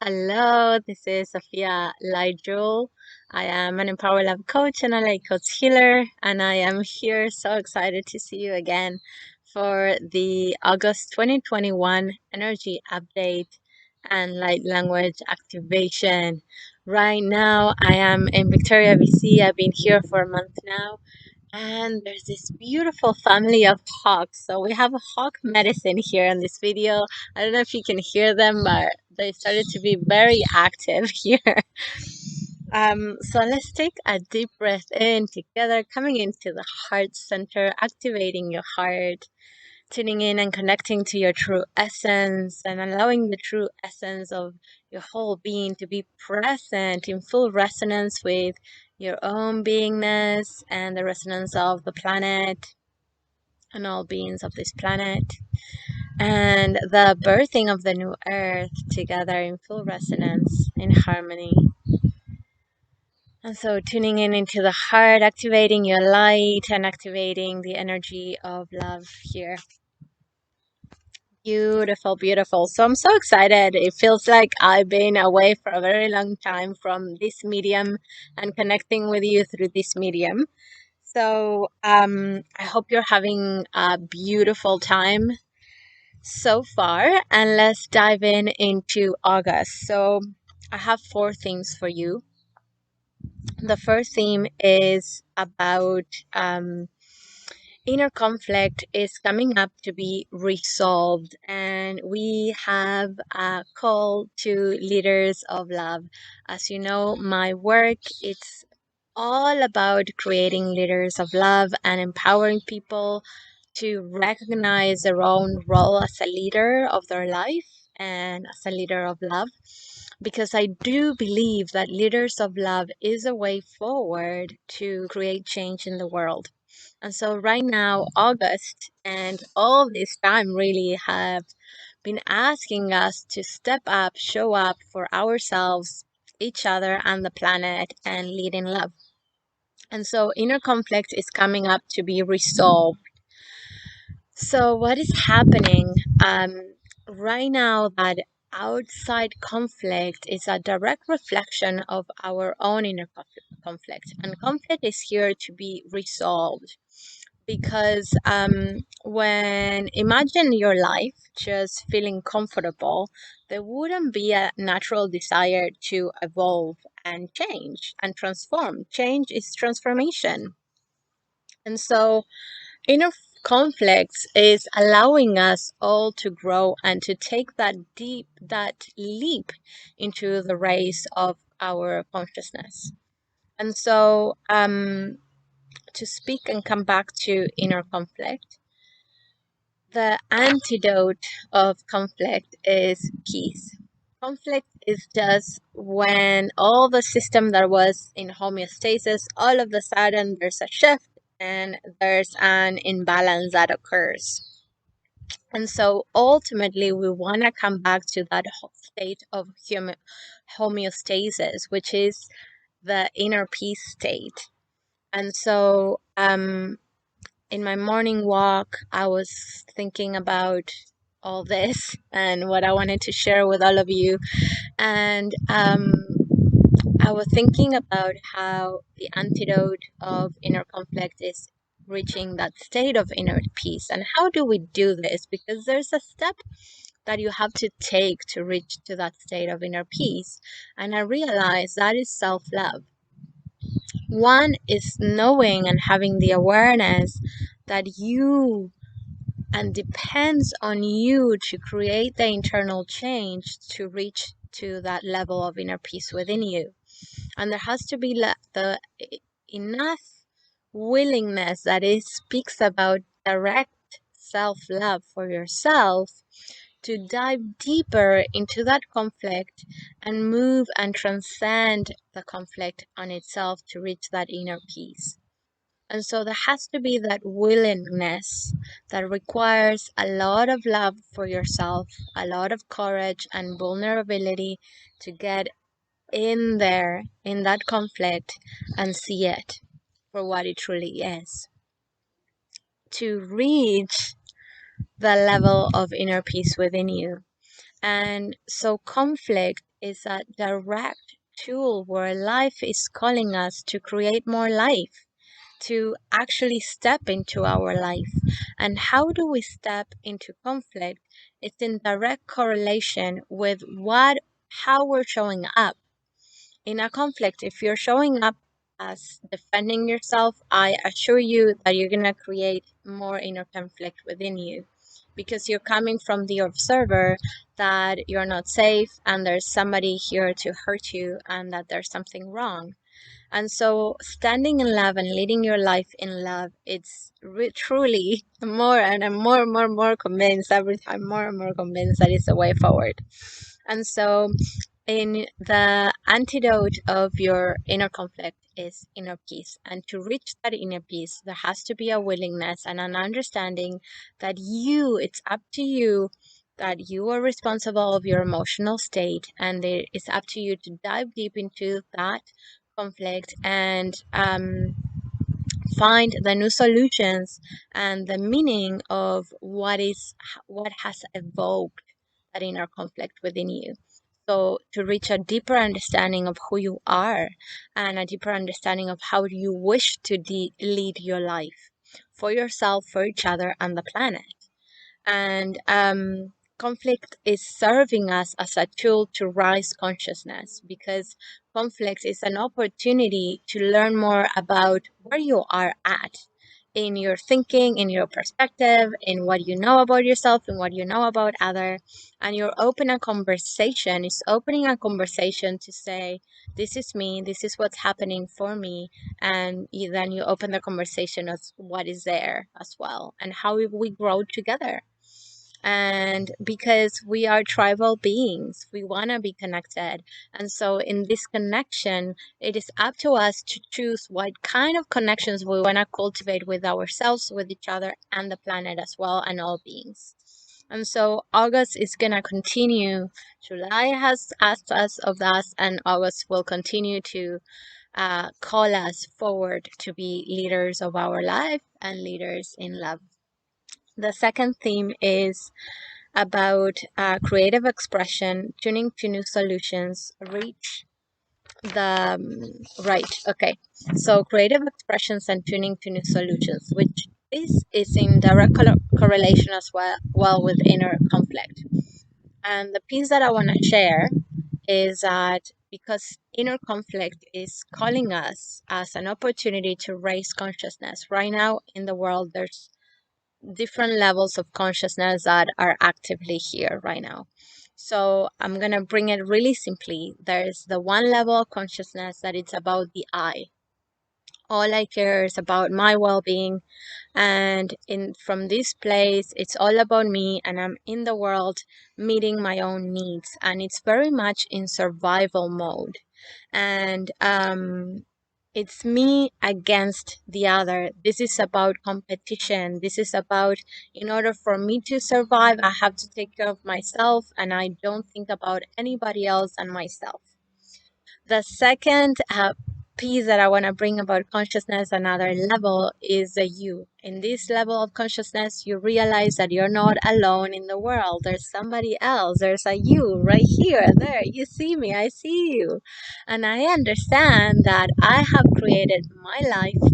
Hello, this is Sofia LightJewel. I am an Empower Love coach and a light coach healer, and I am here so excited to see you again for the August 2021 energy update and light language activation. Right now, I am in Victoria, BC. I've been here for a month now, and there's this beautiful family of hawks. So we have a hawk medicine here in this video. I don't know if you can hear them, but they started to be very active here. So let's take a deep breath in together, coming into the heart center, activating your heart, tuning in and connecting to your true essence and allowing the true essence of your whole being to be present in full resonance with your own beingness and the resonance of the planet and all beings of this planet and the birthing of the new earth together in full resonance in harmony. And so tuning in into the heart, activating your light and activating the energy of love here. Beautiful, beautiful. So I'm so excited. It feels like I've been away for a very long time from this medium and connecting with you through this medium. So I hope you're having a beautiful time so far. And let's dive in into August. So I have four themes for you. The first theme is about inner conflict is coming up to be resolved, and we have a call to leaders of love. As you know, my work it's all about creating leaders of love and empowering people to recognize their own role as a leader of their life and as a leader of love, because I do believe that leaders of love is a way forward to create change in the world. And so right now, August and all this time really have been asking us to step up, show up for ourselves, each other, and the planet, and lead in love. And so inner conflict is coming up to be resolved. So what is happening right now that outside conflict is a direct reflection of our own inner conflict, and conflict is here to be resolved because when imagine your life just feeling comfortable, there wouldn't be a natural desire to evolve and change and transform. Change is transformation. And so inner conflicts is allowing us all to grow and to take that leap into the race of our consciousness. And so to speak and come back to inner conflict, the antidote of conflict is peace. Conflict is just when all the system that was in homeostasis, all of a sudden there's a shift and there's an imbalance that occurs. And so ultimately, we want to come back to that state of homeostasis, which is the inner peace state. And so in my morning walk, I was thinking about all this and what I wanted to share with all of you. And I was thinking about how the antidote of inner conflict is reaching that state of inner peace. And how do we do this? Because there's a step that you have to take to reach to that state of inner peace. And I realized that is self-love. One is knowing and having the awareness that you and depends on you to create the internal change to reach to that level of inner peace within you. And there has to be the enough willingness that it speaks about direct self-love for yourself to dive deeper into that conflict and move and transcend the conflict on itself to reach that inner peace. And so there has to be that willingness that requires a lot of love for yourself, a lot of courage and vulnerability to get in there in that conflict and see it for what it truly is. To reach the level of inner peace within you. And so conflict is a direct tool where life is calling us to create more life, to actually step into our life. And how do we step into conflict? It's in direct correlation with how we're showing up in a conflict. If you're showing up as defending yourself, I assure you that you're going to create more inner conflict within you, because you're coming from the observer that you're not safe and there's somebody here to hurt you and that there's something wrong. And so standing in love and leading your life in love, it's truly more and I'm more convinced every time, more and more convinced that it's the way forward. And so in the antidote of your inner conflict is inner peace. And to reach that inner peace, there has to be a willingness and an understanding that it's up to you, that you are responsible of your emotional state, and it's up to you to dive deep into that conflict and find the new solutions and the meaning of what has evoked that inner conflict within you. So to reach a deeper understanding of who you are and a deeper understanding of how you wish to lead your life for yourself, for each other, and the planet. And conflict is serving us as a tool to rise consciousness, because conflict is an opportunity to learn more about where you are at in your thinking, in your perspective, in what you know about yourself and what you know about other. And you're open a conversation is opening a conversation to say, this is me, this is what's happening for me. And then you open the conversation of what is there as well and how we grow together. And because we are tribal beings, we want to be connected. And so in this connection, it is up to us to choose what kind of connections we want to cultivate with ourselves, with each other, and the planet as well, and all beings. And so August is going to continue. July has asked us of us, and August will continue to call us forward to be leaders of our life and leaders in love. The second theme is about creative expression, tuning to new solutions, reach the right. Okay, so creative expressions and tuning to new solutions, which is in direct correlation as well with inner conflict. And the piece that I want to share is that because inner conflict is calling us as an opportunity to raise consciousness. Right now in the world, there's different levels of consciousness that are actively here right now. So I'm going to bring it really simply. There's the one level of consciousness that it's about the I. All I care is about my well-being, and in from this place it's all about me, and I'm in the world meeting my own needs, and it's very much in survival mode. And it's me against the other. This is about competition. This is about, in order for me to survive, I have to take care of myself, and I don't think about anybody else and myself. The second piece that I want to bring about consciousness, another level, is the you. In this level of consciousness, you realize that you're not alone in the world. There's somebody else. There's a you right here, there. You see me, I see you. And I understand that I have created my life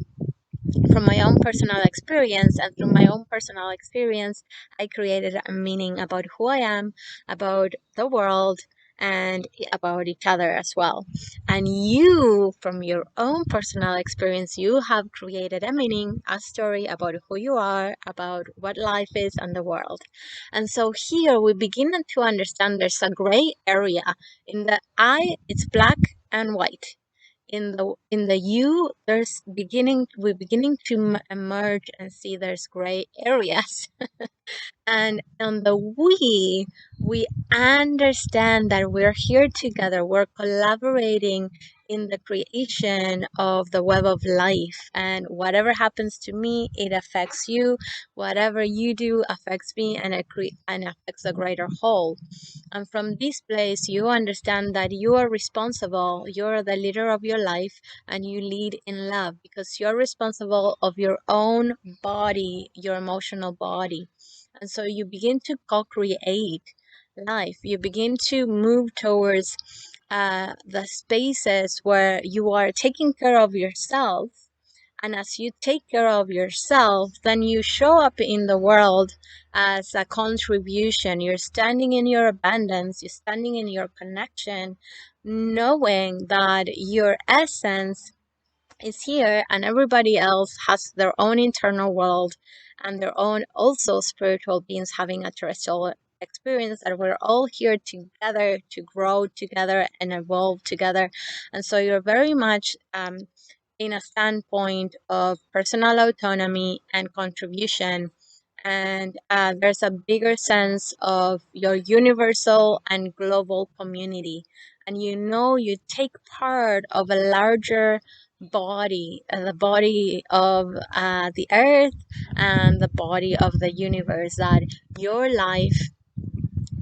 from my own personal experience, and through my own personal experience I created a meaning about who I am, about the world, and about each other as well. And you, from your own personal experience, you have created a meaning, a story about who you are, about what life is and the world. And so here we begin to understand there's a gray area. In the I, it's black and white. In the you, we're beginning to emerge and see there's gray areas. And on the we understand that we're here together, we're collaborating in the creation of the web of life, and whatever happens to me, it affects you. Whatever you do affects me, and and affects the greater whole. And from this place, you understand that you are responsible, you're the leader of your life, and you lead in love, because you're responsible of your own body, your emotional body. And so you begin to co-create life. You begin to move towards the spaces where you are taking care of yourself. And as you take care of yourself, then you show up in the world as a contribution. You're standing in your abundance, you're standing in your connection, knowing that your essence is here and everybody else has their own internal world and their own also spiritual beings having a terrestrial experience, and we're all here together to grow together and evolve together. And so you're very much in a standpoint of personal autonomy and contribution, and there's a bigger sense of your universal and global community, and you know you take part of a larger body, the body of the earth and the body of the universe, that your life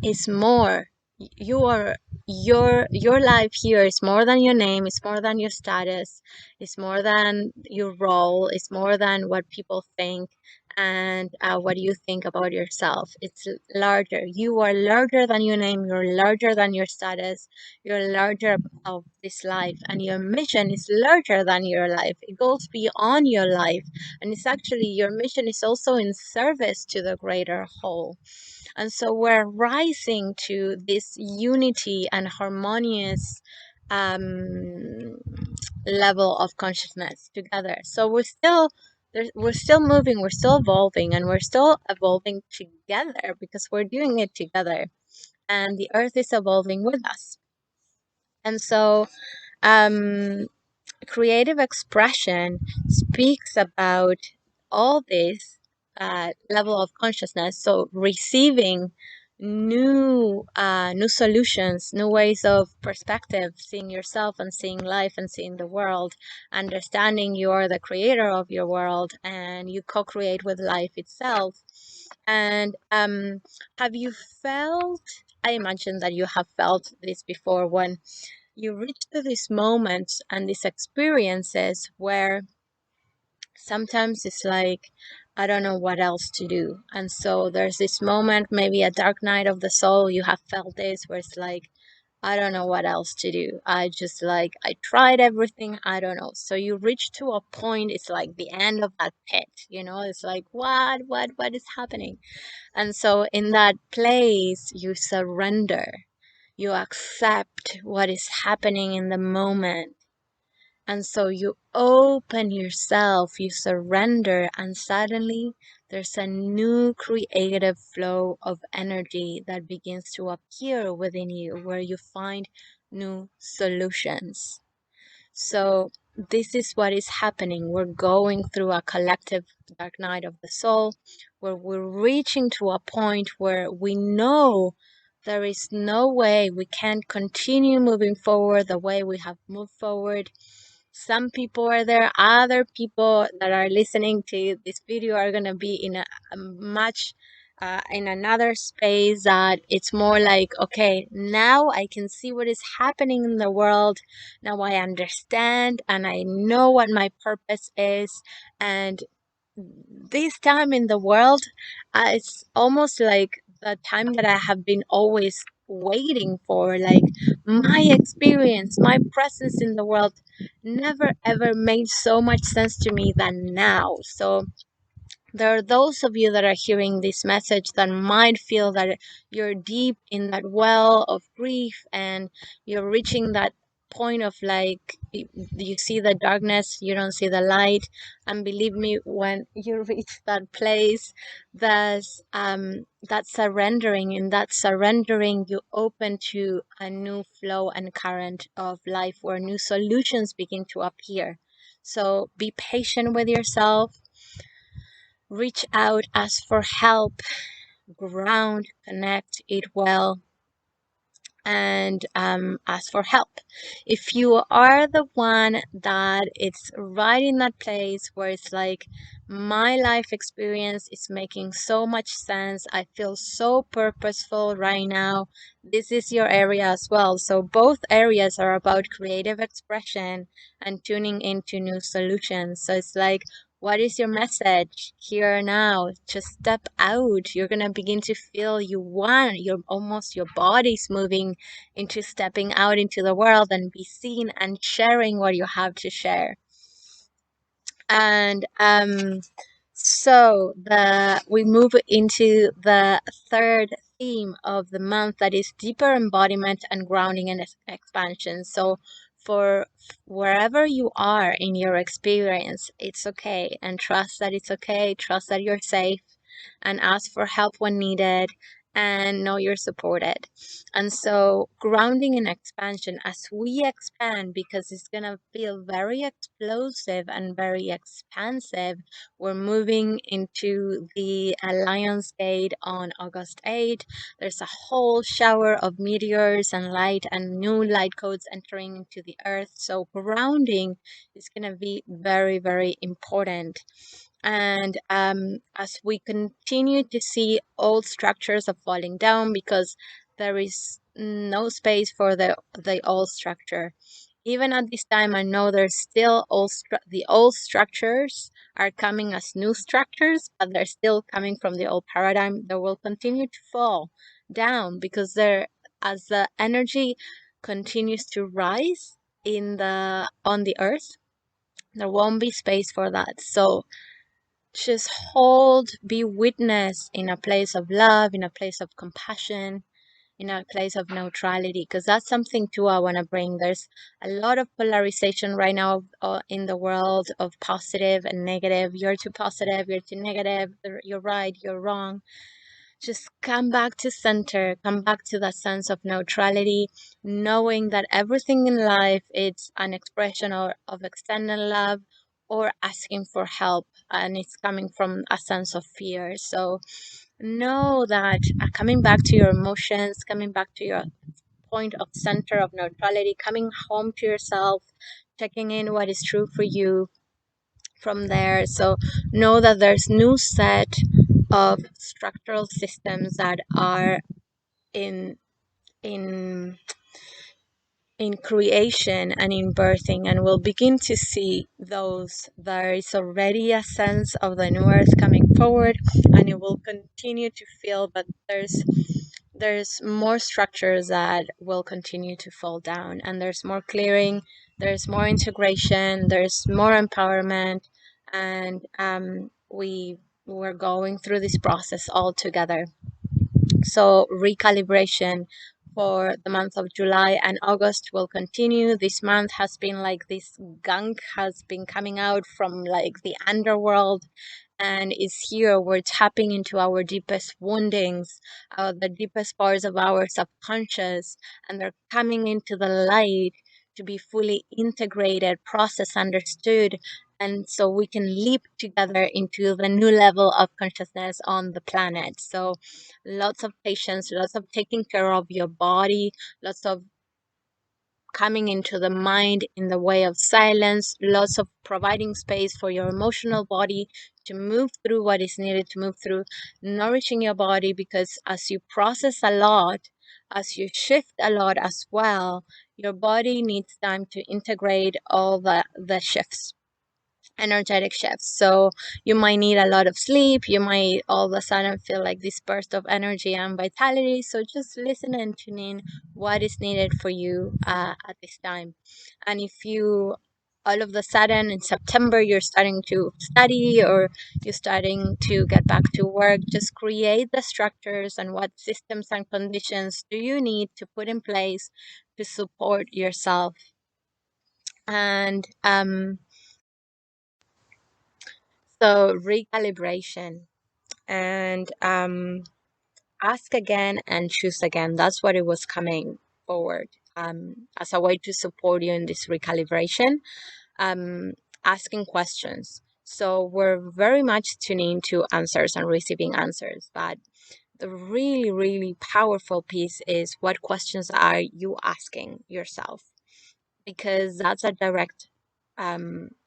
is more. You are your life here is more than your name, it's more than your status, it's more than your role, it's more than what people think and what you think about yourself. It's larger. You are larger than your name, you're larger than your status, you're larger of this life, and your mission is larger than your life. It goes beyond your life, and it's actually your mission is also in service to the greater whole. And so we're rising to this unity and harmonious um, level of consciousness together. So we're still moving, we're still evolving, and we're still evolving together because we're doing it together, and the earth is evolving with us. And so um, creative expression speaks about all this level of consciousness. So receiving new solutions, new ways of perspective, seeing yourself and seeing life and seeing the world, understanding you are the creator of your world and you co-create with life itself. And have you felt, I imagine that you have felt this before, when you reach to these moments and these experiences where sometimes it's like, I don't know what else to do. And so there's this moment, maybe a dark night of the soul, you have felt this, where it's like, I don't know what else to do. I just like, I tried everything, I don't know. So you reach to a point, it's like the end of that pit, you know, it's like, what is happening? And so in that place, you surrender, you accept what is happening in the moment. And so you open yourself, you surrender, and suddenly there's a new creative flow of energy that begins to appear within you, where you find new solutions. So this is what is happening. We're going through a collective dark night of the soul, where we're reaching to a point where we know there is no way we can continue moving forward the way we have moved forward. Some people are there, other people that are listening to this video are going to be in a much in another space, that it's more like, okay, now I can see what is happening in the world, now I understand and I know what my purpose is. And this time in the world, it's almost like the time that I have been always waiting for. Like, my experience, my presence in the world never ever made so much sense to me than now. So there are those of you that are hearing this message that might feel that you're deep in that well of grief and you're reaching that point of like, you see the darkness, you don't see the light. And believe me, when you reach that place, there's that surrendering. In that surrendering, you open to a new flow and current of life where new solutions begin to appear. So be patient with yourself, reach out, ask for help, ground, connect, eat well, and ask for help. If you are the one that it's right in that place where it's like, my life experience is making so much sense, I feel so purposeful right now, this is your area as well. So both areas are about creative expression and tuning into new solutions. So it's like, What is your message here now? Just step out. You're gonna begin to feel you want. Your body's moving into stepping out into the world and be seen and sharing what you have to share. And so we move into the third theme of the month, that is deeper embodiment and grounding and expansion. So for wherever you are in your experience, it's okay, and trust that it's okay, trust that you're safe, and ask for help when needed, and know you're supported. And so grounding and expansion, as we expand, because it's going to feel very explosive and very expansive, we're moving into the Lions Gate on August 8th. There's a whole shower of meteors and light and new light codes entering into the earth. So grounding is going to be very, very important. And as we continue to see old structures of falling down, because there is no space for the old structure. Even at this time, I know there's still the old structures are coming as new structures, but they're still coming from the old paradigm. They will continue to fall down because as the energy continues to rise on the earth, there won't be space for that. So just hold, be witness in a place of love, in a place of compassion, in a place of neutrality, because that's something too I want to bring. There's a lot of polarization right now in the world of positive and negative. You're too positive, you're too negative, you're right, you're wrong. Just come back to center, come back to that sense of neutrality, knowing that everything in life is an expression of extending love or asking for help, and it's coming from a sense of fear. So know that coming back to your emotions, coming back to your point of center of neutrality, coming home to yourself, checking in what is true for you from there. So know that there's new set of structural systems that are in in in creation and in birthing, and we'll begin to see those. There is already a sense of the new earth coming forward, and it will continue to feel, but there's more structures that will continue to fall down, and there's more clearing, there's more integration, there's more empowerment, and we're going through this process all together. So recalibration for the month of July and August will continue. This month has been like this gunk has been coming out from like the underworld and is here. We're tapping into our deepest woundings, the deepest parts of our subconscious, and they're coming into the light to be fully integrated, processed, understood. And so we can leap together into the new level of consciousness on the planet. So lots of patience, lots of taking care of your body, lots of coming into the mind in the way of silence, lots of providing space for your emotional body to move through what is needed to move through, nourishing your body, because as you process a lot, as you shift a lot as well, your body needs time to integrate all the shifts, energetic shifts. So you might need a lot of sleep, you might all of a sudden feel like this burst of energy and vitality. So just listen and tune in what is needed for you at this time. And if you all of a sudden in September you're starting to study or you're starting to get back to work, just create the structures and what systems and conditions do you need to put in place to support yourself. And so recalibration and ask again and choose again. That's what it was coming forward as a way to support you in this recalibration. Um, Asking questions. So we're very much tuning to answers and receiving answers, but the really, really powerful piece is what questions are you asking yourself? Because that's a direct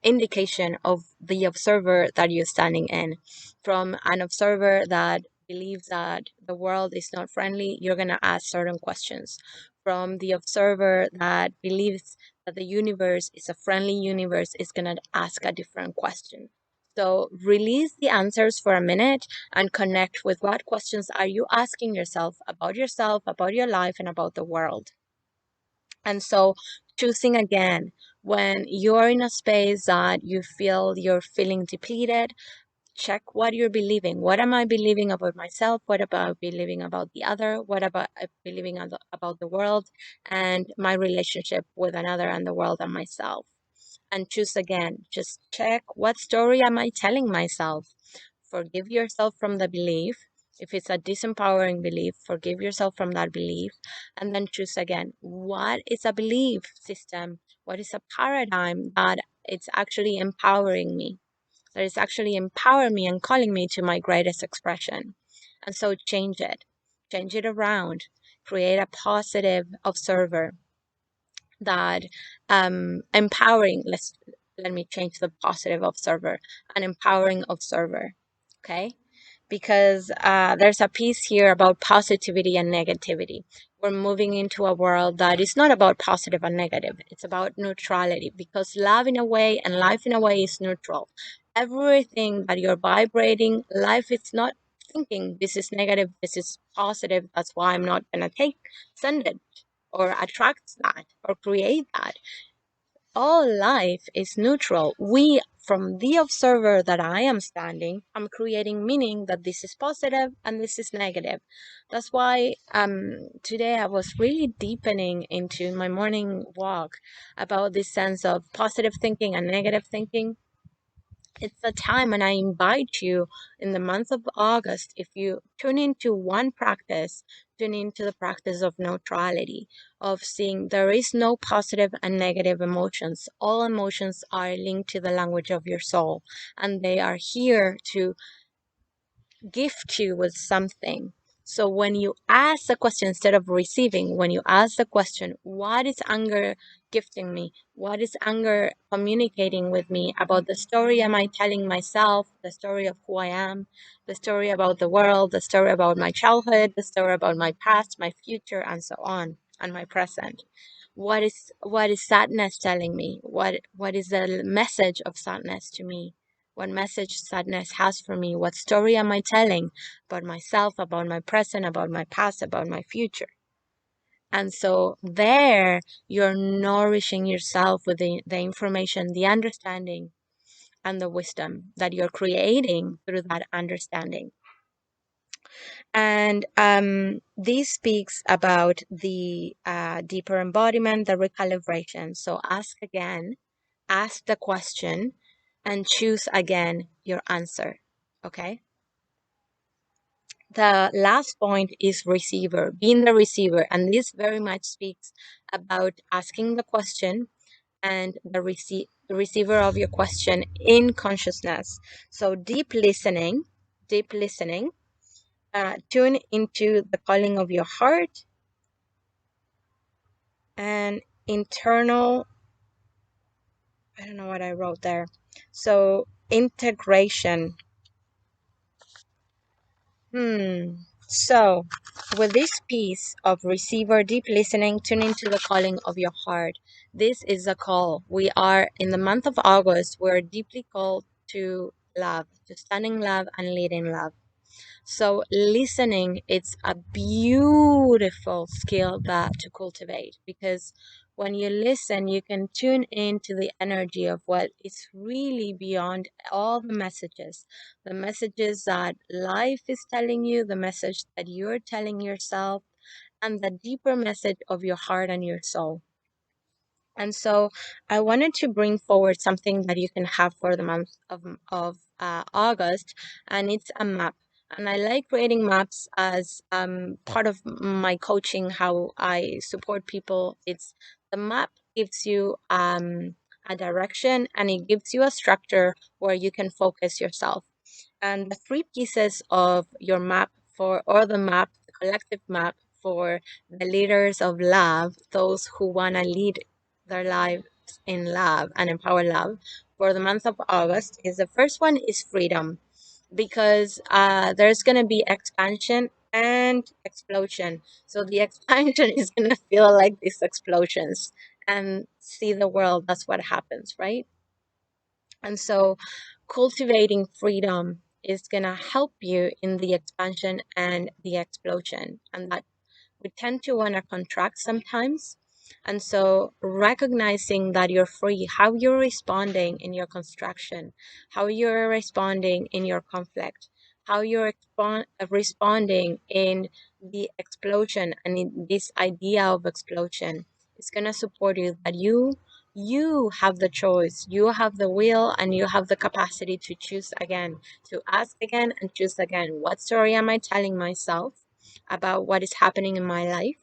indication of the observer that you're standing in. From an observer that believes that the world is not friendly, you're going to ask certain questions. From the observer that believes that the universe is a friendly universe, is going to ask a different question. So release the answers for a minute and connect with what questions are you asking yourself, about your life, and about the world. And so choosing again, when you're in a space that you feel you're feeling depleted, check what you're believing. What am I believing about myself? What about believing about the other? What about believing about the world and my relationship with another and the world and myself? And choose again. Just check, what story am I telling myself? Forgive yourself from the belief. If it's a disempowering belief, forgive yourself from that belief, and then choose again. What is a belief system? What is a paradigm that it's actually empowering me? That is actually empowering me and calling me to my greatest expression. And so change it around, create a positive observer that empowering, let me change the positive observer, an empowering observer. Okay, because there's a piece here about positivity and negativity. We're moving into a world that is not about positive and negative, it's about neutrality, because love in a way and life in a way is neutral. Everything that you're vibrating, life is not thinking this is negative, this is positive, that's why I'm not gonna send it or attract that or create that. All life is neutral. We, from the observer that I am standing, I'm creating meaning that this is positive and this is negative. That's why today I was really deepening into my morning walk about this sense of positive thinking and negative thinking. It's a time, and I invite you in the month of August, if you tune into one practice, tune into the practice of neutrality, of seeing there is no positive and negative emotions. All emotions are linked to the language of your soul, and they are here to gift you with something. So when you ask the question instead of receiving, when you ask the question, what is anger gifting me? What is anger communicating with me about the story am I telling myself, the story of who I am, the story about the world, the story about my childhood, the story about my past, my future, and so on, and my present. What is sadness telling me? What is the message of sadness to me? What message sadness has for me? What story am I telling about myself, about my present, about my past, about my future? And so there you're nourishing yourself with the information, the understanding, and the wisdom that you're creating through that understanding. And this speaks about the deeper embodiment, the recalibration. So ask again, ask the question, and choose again your answer. Okay. The last point is receiver, being the receiver. And this very much speaks about asking the question and the receiver of your question in consciousness. So deep listening, tune into the calling of your heart and internal, I don't know what I wrote there. So integration. So, with this piece of receiver, deep listening, tune into the calling of your heart. This is a call. We are in the month of August. We're deeply called to love, to stand in love and lead in love. So listening, it's a beautiful skill that to cultivate, because when you listen, you can tune into the energy of what is really beyond all the messages that life is telling you, the message that you're telling yourself, and the deeper message of your heart and your soul. And so I wanted to bring forward something that you can have for the month of August, and it's a map. And I like creating maps as part of my coaching, how I support people. It's the map gives you a direction, and it gives you a structure where you can focus yourself. And the three pieces of your map or the map, the collective map for the leaders of love, those who want to lead their lives in love and empower love for the month of August, is the first one is freedom, because there's going to be expansion and explosion. So the expansion is going to feel like these explosions and see the world. That's what happens, right? And so Cultivating freedom is going to help you in the expansion and the explosion, and that we tend to want to contract sometimes. And so recognizing that you're free, how you're responding in your construction, how you're responding in your conflict, how you're responding in the explosion and in this idea of explosion is going to support you, that you have the choice, you have the will, and you have the capacity to choose again, to ask again and choose again. What story am I telling myself about what is happening in my life,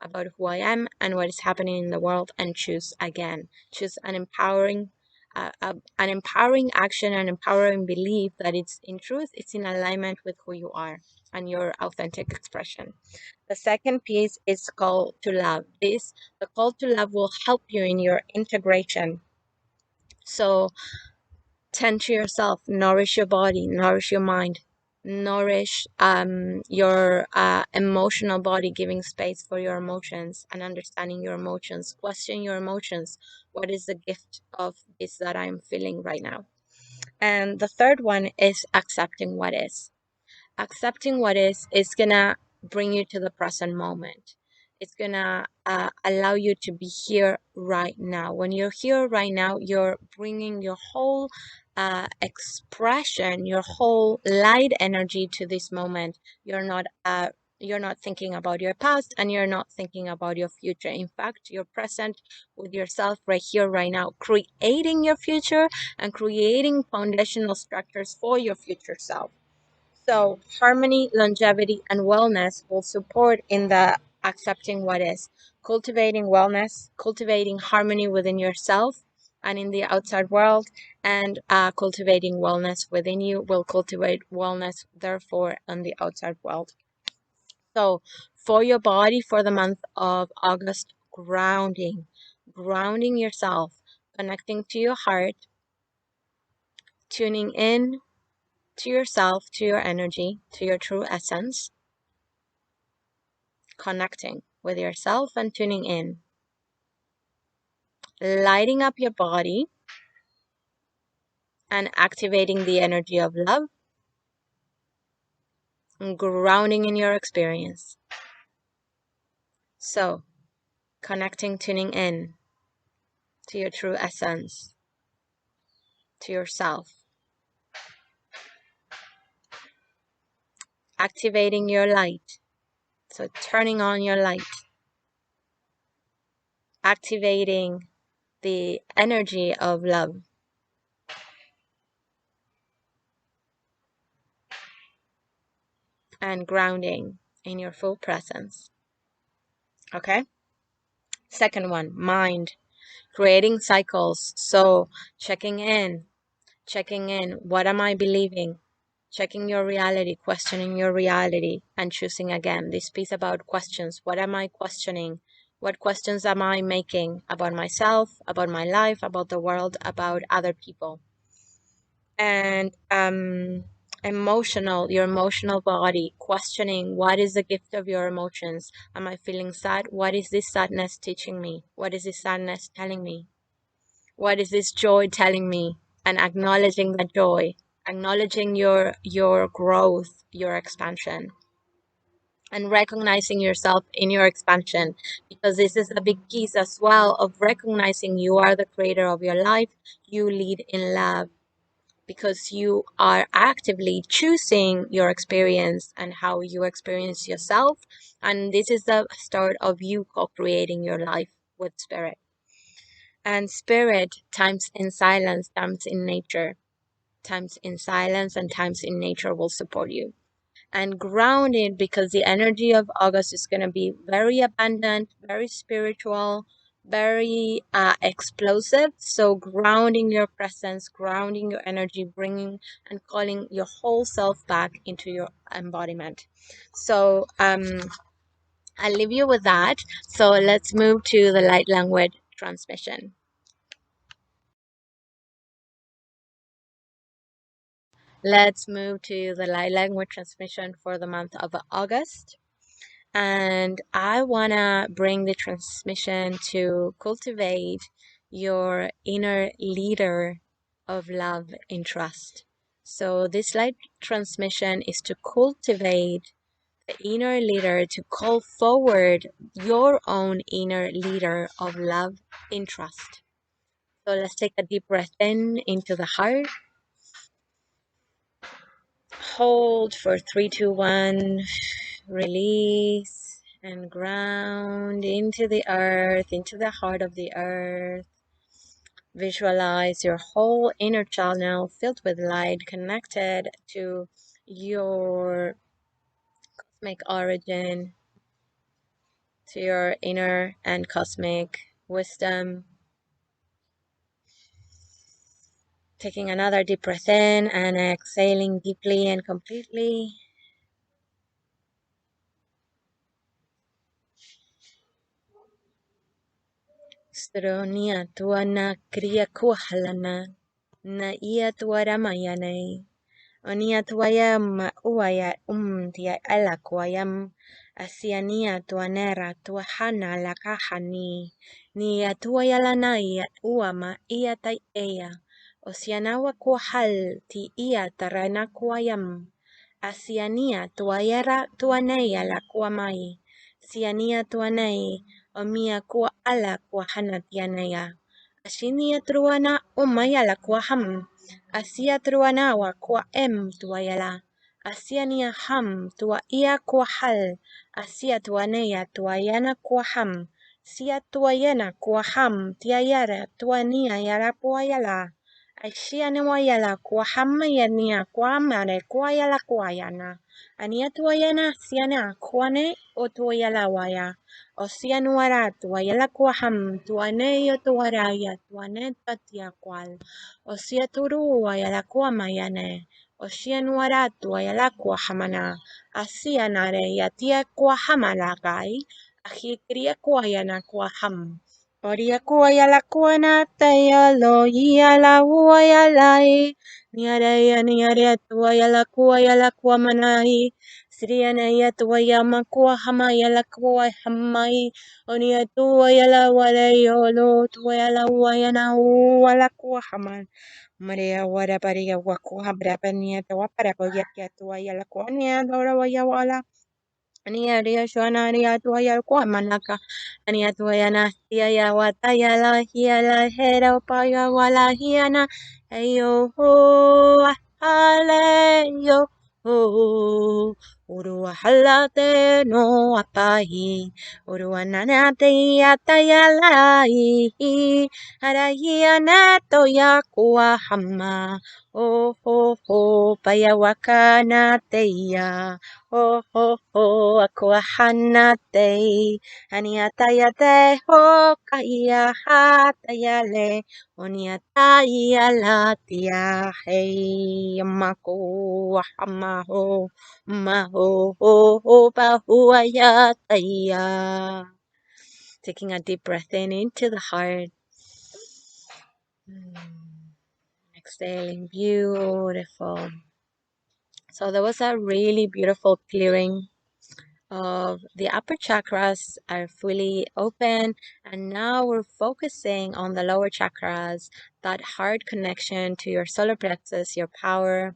about who I am and what is happening in the world, and choose again. Choose an empowering action, an empowering belief that it's in truth, it's in alignment with who you are and your authentic expression. The second piece is call to love. The call to love will help you in your integration. So tend to yourself, nourish your body, nourish your mind, nourish your emotional body, giving space for your emotions and understanding your emotions. Question your emotions. What is the gift of this that I'm feeling right now? And the third one is accepting what is. Accepting what is gonna bring you to the present moment. It's gonna allow you to be here right now. When you're here right now, you're bringing your whole expression, your whole light energy to this moment. You're not thinking about your past, and you're not thinking about your future. In fact, you're present with yourself right here right now, creating your future and creating foundational structures for your future self. So harmony, longevity, and wellness will support in the accepting what is. Cultivating wellness, cultivating harmony within yourself and in the outside world, and cultivating wellness within you will cultivate wellness, therefore, on the outside world. So for your body, for the month of August, grounding yourself, connecting to your heart, tuning in to yourself, to your energy, to your true essence, connecting with yourself and tuning in, lighting up your body and activating the energy of love, and grounding in your experience. So, connecting, tuning in to your true essence, to yourself, activating your light. So, turning on your light, activating the energy of love, and grounding in your full presence. Okay? Second one, mind. Creating cycles. So, checking in. What am I believing? Checking your reality, questioning your reality, and choosing again. This piece about questions. What am I questioning? What questions am I making about myself, about my life, about the world, about other people? And your emotional body, questioning what is the gift of your emotions. Am I feeling sad? What is this sadness teaching me? What is this sadness telling me? What is this joy telling me? And acknowledging that joy, acknowledging your growth, your expansion, and recognizing yourself in your expansion, because this is a big piece as well of recognizing you are the creator of your life. You lead in love because you are actively choosing your experience and how you experience yourself, and this is the start of you co-creating your life with spirit. And spirit, times in silence, times in nature, times in silence and times in nature will support you. And grounded, because the energy of August is going to be very abundant, very spiritual, very explosive. So grounding your presence, grounding your energy, bringing and calling your whole self back into your embodiment. So I'll leave you with that. So let's move to the light language transmission. Let's move to the light language transmission for the month of August. And I want to bring the transmission to cultivate your inner leader, of love in trust. So this light transmission is to cultivate the inner leader, to call forward your own inner leader of love in trust. So let's take a deep breath in into the heart. Hold for 3, 2, 1. Release and ground into the earth, into the heart of the earth. Visualize your whole inner channel filled with light, connected to your cosmic origin, to your inner and cosmic wisdom. Taking another deep breath in and exhaling deeply and completely. Stronia tuana kriya kuhalana na ia tuaramayane. Onia tuayam uaya tia alakwayam. Asiania tuanera tuahana lakahani. Nia tuayalana ia uama ia tai ea. Osianawa kuhal ti ia tarana kwayam. Asiania tuayera tuaneya la kuamai. Siania tuanei omia kua ala kuahana tianeya. Asinia truana umaya la kuaham. Asia truana wa kua tuayala. Asiania ham tua ia kuahal. Asia tuaneya tuayana kuaham. Sia tuayana kuaham tiayara tuania yara puayala. Aishia wayala kuahama yania kuamare kuayala kuayana. Ania tuayana siana kuane o tuayala waya. O sianuara tuayala kuaham tuane yo tuaraya tuane tatia kwal. O sia turu wayala kuamayane. O sianuara tuayala kuahamana. Asianare yatia kuahamala kai. Ahikria kuayana kuaham. Oria kuayala kuana taya lo yala uayalai. Niarea niarea tuayala kuayala kuamanai. Srianaya tuayama kuahamayala kuahamai. Onia tuayala walayolo tuayala uayana uala kuahaman. Maria wara paria wakuhabra pania tuapara poyakia tuayala kuania dora wayawala. Ania ria shwana ria tuaya kwa manaka. Ania tuaya na ya wataya la hia la hera paya wala hiana. Ayo ho hale yo ho. Urua halate no apai. Urua nanate ataya lai. Arahia nato ya kuwa hama. Oh ho ho paya wakana te ya. Ho ho ho akuahana te aniataya te ho kaia hataya le oniataya la tia hei mako hamaho maho ho ho pahuaya taya. Taking a deep breath in into the heart. Exhaling, beautiful. So there was a really beautiful clearing of the upper chakras are fully open, and now we're focusing on the lower chakras, that heart connection to your solar plexus, your power,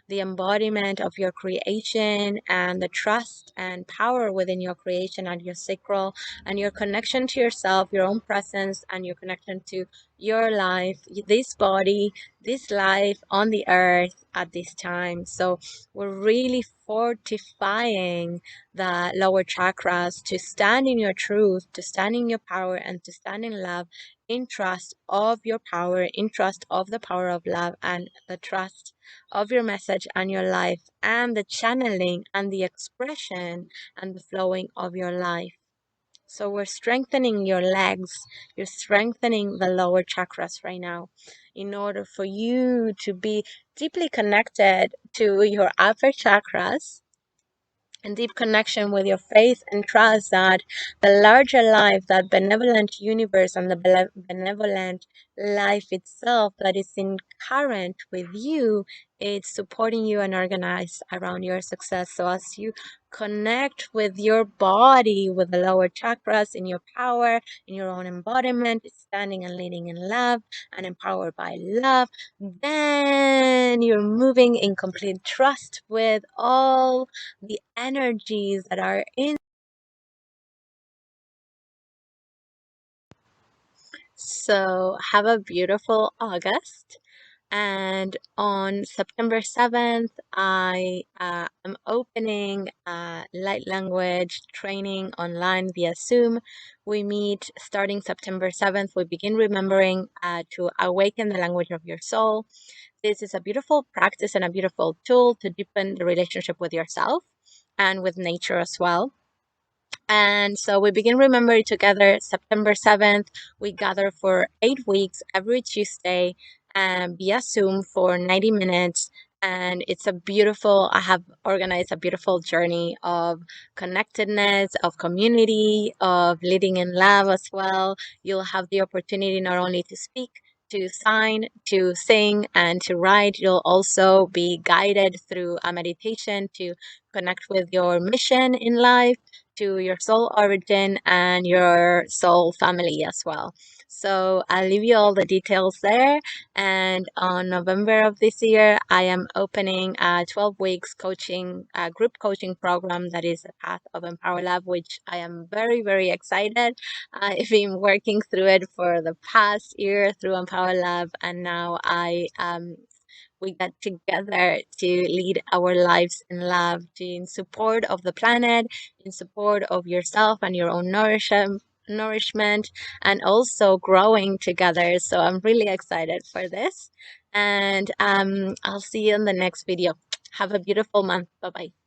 the embodiment of your creation, and the trust and power within your creation and your sacral, and your connection to yourself, your own presence, and your connection to your life, this body, this life on the earth at this time. So we're really fortifying the lower chakras to stand in your truth, to stand in your power, and to stand in love, in trust of your power, in trust of the power of love, and the trust of your message and your life, and the channeling and the expression and the flowing of your life. So we're strengthening your legs, you're strengthening the lower chakras right now in order for you to be deeply connected to your upper chakras, and deep connection with your faith and trust that the larger life, that benevolent universe, and the benevolent life itself that is in current with you, it's supporting you and organized around your success. So as you connect with your body, with the lower chakras, in your power, in your own embodiment, standing and leading in love and empowered by love, then you're moving in complete trust with all the energies that are in. So have a beautiful August. And on September 7th, I am opening light language training online via Zoom. We meet starting September 7th. We begin remembering to awaken the language of your soul. This is a beautiful practice and a beautiful tool to deepen the relationship with yourself and with nature as well. And so we begin remembering together September 7th. We gather for 8 weeks every Tuesday via Zoom for 90 minutes. And it's a beautiful, I have organized a beautiful journey of connectedness, of community, of leading in love as well. You'll have the opportunity not only to speak, to sign, to sing, and to write. You'll also be guided through a meditation to connect with your mission in life, to your soul origin and your soul family as well. So I'll leave you all the details there. And on November of this year, I am opening a 12 weeks coaching, group coaching program that is the Path of Empower Lab, which I am very, very excited. I've been working through it for the past year through Empower Lab, and now we get together to lead our lives in love, to in support of the planet, in support of yourself and your own nourishment, and also growing together. So I'm really excited for this. And I'll see you in the next video. Have a beautiful month. Bye bye.